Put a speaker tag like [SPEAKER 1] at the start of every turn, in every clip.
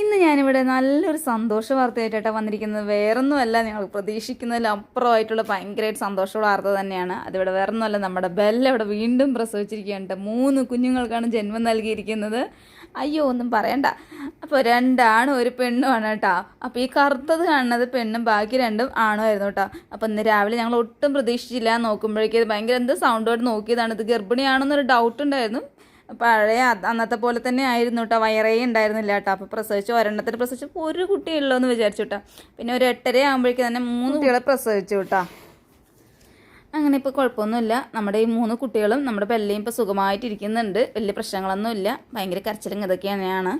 [SPEAKER 1] ഇന്ന് ഞാനിവിടെ നല്ലൊരു സന്തോഷ വാർത്തയായിട്ടാണ് വന്നിരിക്കുന്നത്. വേറൊന്നുമല്ല, ഞങ്ങൾ പ്രതീക്ഷിക്കുന്നതിലപ്പുറമായിട്ടുള്ള ഭയങ്കരമായിട്ട് സന്തോഷമുള്ള വാർത്ത തന്നെയാണ്. അതിവിടെ വേറൊന്നുമല്ല, നമ്മുടെ ബെല്ല ഇവിടെ വീണ്ടും പ്രസവിച്ചിരിക്കുകയാണ്. 3 കുഞ്ഞുങ്ങൾക്കാണ് ജന്മം നൽകിയിരിക്കുന്നത്. അയ്യോ, ഒന്നും പറയണ്ട. അപ്പോൾ 2 ആണും 1 പെണ്ണുമാണ് കേട്ടോ. അപ്പോൾ ഈ കറുത്തത് കാണുന്നത് പെണ്ണും ബാക്കി 2 ആണുമായിരുന്നു കേട്ടോ. അപ്പോൾ ഇന്ന് രാവിലെ ഞങ്ങൾ ഒട്ടും പ്രതീക്ഷിച്ചില്ല. നോക്കുമ്പോഴേക്കും ഭയങ്കര എന്ത് സൗണ്ടോട് നോക്കിയതാണ്. ഇത് ഗർഭിണിയാണെന്നൊരു ഡൗട്ട് ഉണ്ടായിരുന്നു. പഴയ അന്നത്തെ പോലെ തന്നെ ആയിരുന്നു കേട്ടോ. വയറേ ഉണ്ടായിരുന്നില്ല കേട്ടോ. അപ്പോൾ ഒരെണ്ണത്തിന് പ്രസവിച്ചു 1 കുട്ടിയുള്ളൂ എന്ന് വിചാരിച്ചു കേട്ടോ. പിന്നെ ഒരു 8:30 ആകുമ്പോഴേക്കും തന്നെ 3 കുട്ടികളെ പ്രസവിച്ചു കേട്ടോ. അങ്ങനെ ഇപ്പോൾ കുഴപ്പമൊന്നുമില്ല. നമ്മുടെ ഈ 3 കുട്ടികളും നമ്മുടെ ബെല്ലയും ഇപ്പോൾ സുഖമായിട്ടിരിക്കുന്നുണ്ട്. വലിയ പ്രശ്നങ്ങളൊന്നുമില്ല. ഭയങ്കര കരച്ചിലും ഇതൊക്കെ തന്നെയാണ്.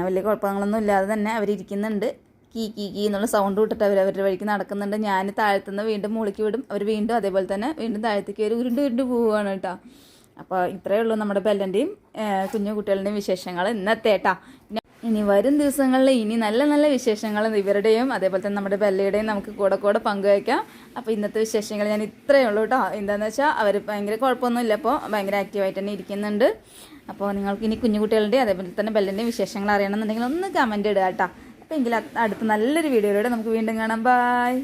[SPEAKER 1] വലിയ കുഴപ്പങ്ങളൊന്നും ഇല്ലാതെ തന്നെ അവരിയ്ക്കുന്നുണ്ട്. കീ കീ കീ എന്നുള്ള സൗണ്ട് വിട്ടിട്ട് അവരുടെ വഴിക്ക് നടക്കുന്നുണ്ട്. ഞാൻ താഴത്തുനിന്ന് വീണ്ടും മുകളിലേക്ക് വിടും. അവർ വീണ്ടും അതേപോലെ തന്നെ വീണ്ടും താഴത്തേക്ക് ഒരു ഉരുണ്ട് പോവുകയാണ് കേട്ടോ. അപ്പോൾ ഇത്രയേ ഉള്ളൂ നമ്മുടെ ബെല്ലൻ്റെയും കുഞ്ഞു കുട്ടികളുടെയും വിശേഷങ്ങൾ ഇന്നത്തെ കേട്ടോ. ഇനി വരും ദിവസങ്ങളിൽ ഇനി നല്ല നല്ല വിശേഷങ്ങൾ ഇവരുടെയും അതേപോലെ തന്നെ നമ്മുടെ ബെല്ലയുടെയും നമുക്ക് കൂടെ പങ്കുവയ്ക്കാം. അപ്പോൾ ഇന്നത്തെ വിശേഷങ്ങൾ ഞാൻ ഇത്രയേ ഉള്ളൂ കേട്ടോ. എന്താണെന്ന് വെച്ചാൽ അവർ ഭയങ്കര കുഴപ്പമൊന്നുമില്ല. അപ്പോൾ ഭയങ്കര ആക്റ്റീവായിട്ട് തന്നെ ഇരിക്കുന്നുണ്ട്. അപ്പോൾ നിങ്ങൾക്ക് ഇനി കുഞ്ഞു കുട്ടികളുടെയും അതേപോലെ തന്നെ ബെല്ലിൻ്റെയും വിശേഷങ്ങൾ അറിയണമെന്നുണ്ടെങ്കിൽ ഒന്ന് കമൻറ്റ് ഇടുക കേട്ടോ. അപ്പോൾ എങ്കിൽ അടുത്ത നല്ലൊരു വീഡിയോയിലൂടെ നമുക്ക് വീണ്ടും കാണാം. ബൈ.